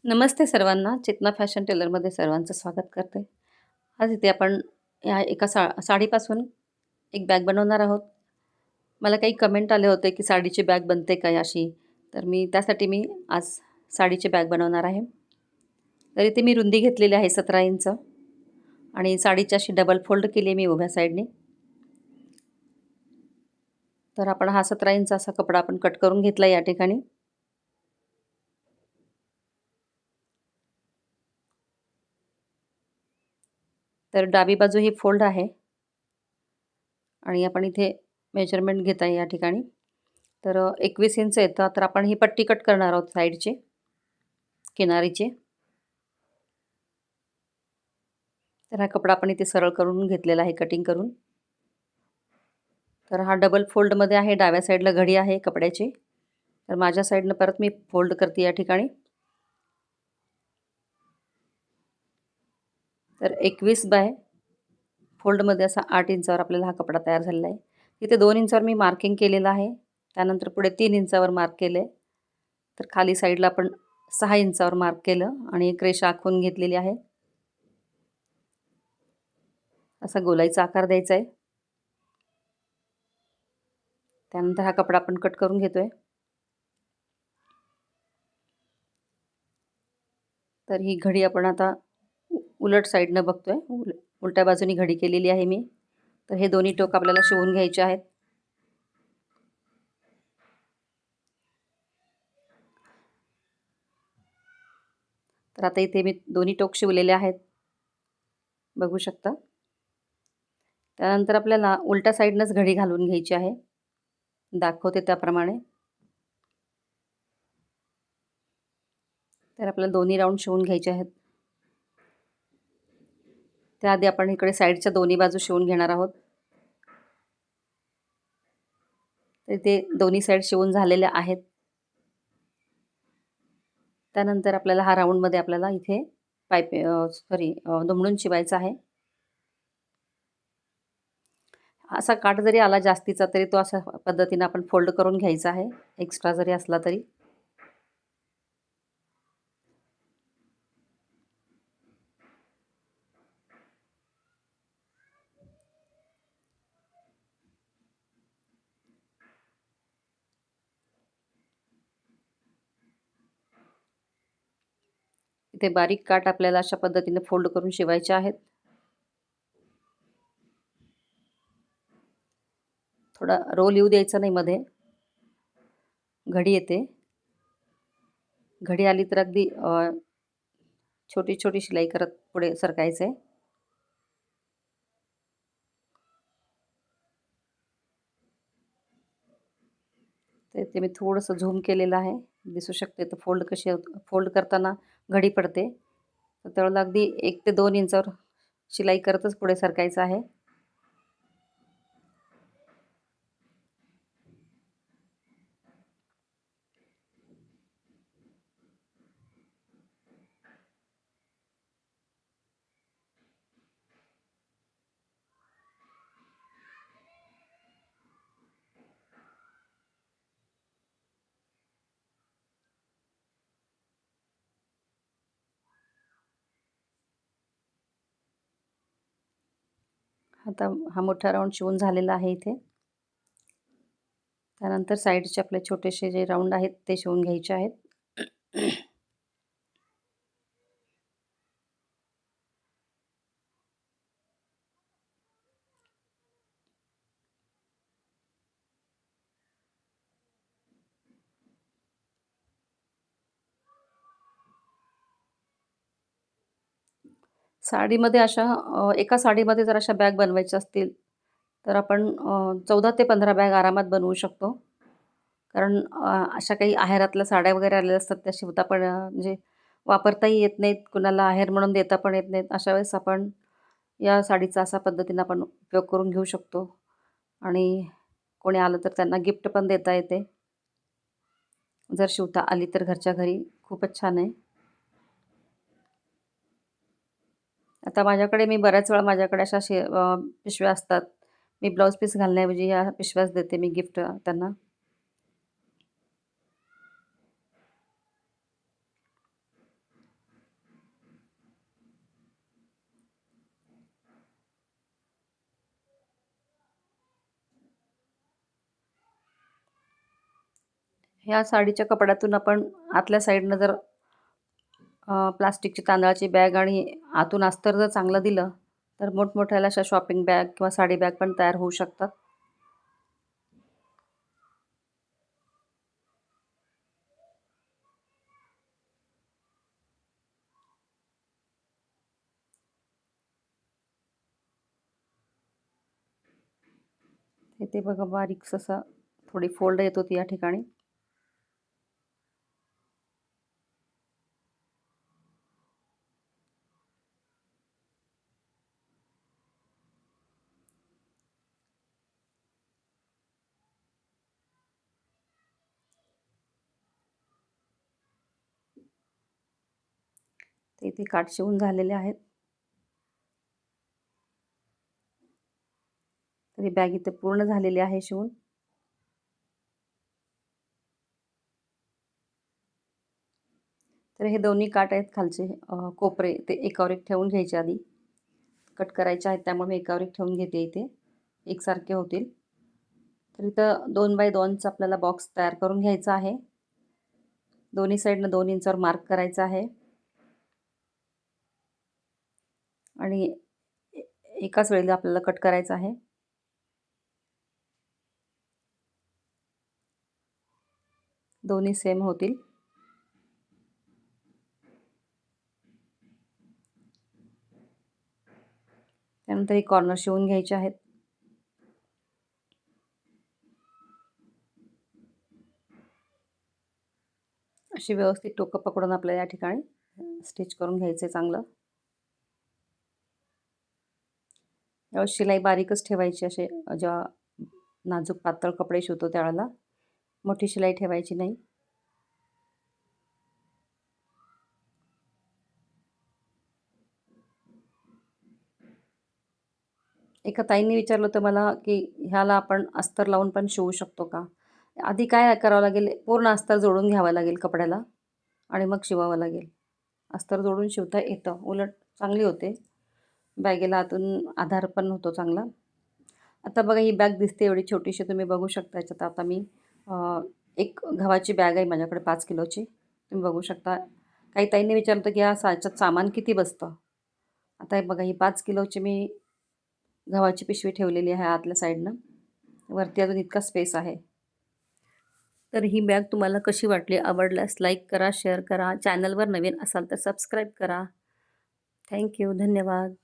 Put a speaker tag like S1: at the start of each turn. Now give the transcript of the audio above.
S1: नमस्ते सर्वांना. चेतना फॅशन टेलरमध्ये सर्वांचं स्वागत करते. आज इथे आपण या एका साडीपासून एक बॅग बनवणार आहोत. मला काही कमेंट आले होते, की साडीची बॅग बनते काय अशी? तर त्यासाठी मी आज साडीची बॅग बनवणार आहे. तर इथे मी रुंदी घेतलेली आहे 17 इंच आणि साडीची अशी डबल फोल्ड केली आहे मी उभ्या साईडने. तर आपण हा 17 इंच असा कपडा आपण कट करून घेतला या ठिकाणी. तर डावी बाजू ही फोल्ड आहे आणि आपण इथे मेजरमेंट घेत आहे या ठिकाणी. तर 21 इंच येतं. तर आपण ही पट्टी कट करणार आहोत साईडची, किनारीची. तर हा कपडा आपण इथे सरळ करून घेतलेला आहे कटिंग करून. तर हा डबल फोल्डमध्ये आहे. डाव्या साईडला घडी आहे कपड्याची. तर माझ्या साईडनं परत मी फोल्ड करते या ठिकाणी. तर 21 बाय फोल्डमध्ये असा 8 इंचावर आपल्याला हा कपडा तयार झालेला आहे. इथे 2 इंचावर मी मार्किंग केलेलं आहे. त्यानंतर पुढे 3 इंचावर मार्क केलं आहे. तर खाली साईडला आपण 6 इंचावर मार्क केलं आणि एक रेषा आखून घेतलेली आहे. असा गोलाईचा आकार द्यायचा आहे. त्यानंतर हा कपडा आपण कट करून घेतोय. तर ही घडी आपण आता उलट साईडनं बघतोय. उलट्या बाजूनी घडी केलेली आहे मी. तर हे दोन्ही टोक आपल्याला शिवून घ्यायचे आहेत. तर आता इथे मी दोन्ही टोक शिवलेले आहेत, बघू शकता. त्यानंतर आपल्याला उलट्या साईडनंच घडी घालून घ्यायची आहे, दाखवते त्याप्रमाणे. तर आपल्याला दोन्ही राऊंड शिवून घ्यायचे आहेत. त्याआधी आपण इकडे साईडच्या दोन्ही बाजू शिवून घेणार आहोत. तर इथे दोन्ही साईड शिवून झालेल्या आहेत. त्यानंतर आपल्याला हा राऊंडमध्ये आपल्याला इथे दुमडून शिवायचा आहे. असा काठ जरी आला जास्तीचा तरी तो अशा पद्धतीने आपण फोल्ड करून घ्यायचा आहे, एक्स्ट्रा जरी असला तरी. इथे बारीक काठ आपल्याला अशा पद्धतीने फोल्ड करून शिवायचे आहेत. थोडा रोल येऊ द्यायचा नाही मध्ये. घडी येते. घडी आली तर अगदी छोटी छोटी शिलाई करत पुढे सरकायचं आहे. तर ते मी थोडंसं झूम केलेलं आहे, दिसू शकते. तर फोल्ड करताना घडी पडते. तर त्यावेळेला अगदी 1 ते 2 इंचावर शिलाई करतच पुढे सरकायचं आहे. आता हा मोठा राऊंड शिवून झालेला आहे इथे. त्यानंतर साईडचे आपले छोटेसे जे राऊंड आहेत ते शिवून घ्यायचे आहेत. साडीमध्ये एका साडीमध्ये जर अशा बॅग बनवायच्या असतील, तर आपण 14 ते 15 बॅग आरामात बनवू शकतो. कारण अशा काही आहेरातल्या साड्या वगैरे आलेल्या असतात, त्या शिवता पण म्हणजे वापरताही येत नाहीत, कुणाला आहेर म्हणून देता पण येत नाहीत. अशा वेळेस आपण या साडीचा अशा पद्धतीनं आपण उपयोग करून घेऊ शकतो आणि कोणी आलं तर त्यांना गिफ्ट पण देता येते. जर शिवता आली तर घरच्या घरी खूपच छान आहे. आता मी बऱ्याच वेळा माझ्याकडे पिशव्या असतात. मी ब्लाऊज पीस घालण्याऐवजी ह्या पिशव्याच देते मी गिफ्ट त्यांना. ह्या साडीच्या कपड्यातून आपण आतल्या साईडनं जर प्लास्टिकची तांदळाची बॅग आणि आतून अस्तर जर चांगलं दिलं, तर मोठमोठ्याला अशा शॉपिंग बॅग किंवा साडी बॅग पण तयार होऊ शकतात. इथे बघा बारीक असा थोडी फोल्ड येत होती या ठिकाणी. ते इथे काठ शिवून झालेले आहेत. तर ही बॅग इथे पूर्ण झालेली आहे शिवून. तर हे दोन्ही काठ आहेत खालचे कोपरे ते एकावर एक ठेवून घ्यायचे आधी. कट करायचे आहेत त्यामुळे मी एकावर एक ठेवून घेते इथे. एकसारखे होतील. तर इथं 2 बाय 2चा आपल्याला बॉक्स तयार करून घ्यायचा आहे. दोन्ही साईडनं 2 इंचावर मार्क करायचा आहे. आणि एकाच वेळेला आपल्याला कट करायचं आहे. दोन्ही सेम होतील. त्यानंतर ही कॉर्नर शिवून घ्यायचे आहेत. अशी व्यवस्थित टोकं पकडून आपल्याला या ठिकाणी स्टिच करून घ्यायचं आहे चांगलं. यावेळेस शिलाई बारीकच ठेवायची असे जेव्हा नाजूक पातळ कपडे शिवतो त्यावेळेला मोठी शिलाई ठेवायची नाही. एका ताईंनी विचारलं होतं मला, की ह्याला आपण अस्तर लावून पण शिवू शकतो का? आधी काय करावं लागेल, पूर्ण अस्तर जोडून घ्यावं लागेल कपड्याला आणि मग शिवावं लागेल. अस्तर जोडून शिवता येतं, उलट चांगली होते. बॅगेला आतून आधार पण होतो चांगला. आता बघा ही बॅग दिसते एवढी छोटीशी, तुम्ही बघू शकता. याच्यात आता मी एक गव्हाची बॅग आहे माझ्याकडे 5 किलोची. तुम्ही बघू शकता. काही ताईंनी विचारलं होतं, की याच्यात सामान किती बसतं? आता हे बघा ही 5 किलोची मी गव्हाची पिशवी ठेवलेली आहे आतल्या साईडनं. वरती अजून इतका स्पेस आहे. तर ही बॅग तुम्हाला कशी वाटली? आवडल्यास लाईक करा, शेअर करा. चॅनलवर नवीन असाल तर सबस्क्राईब करा. Thank you. धन्यवाद.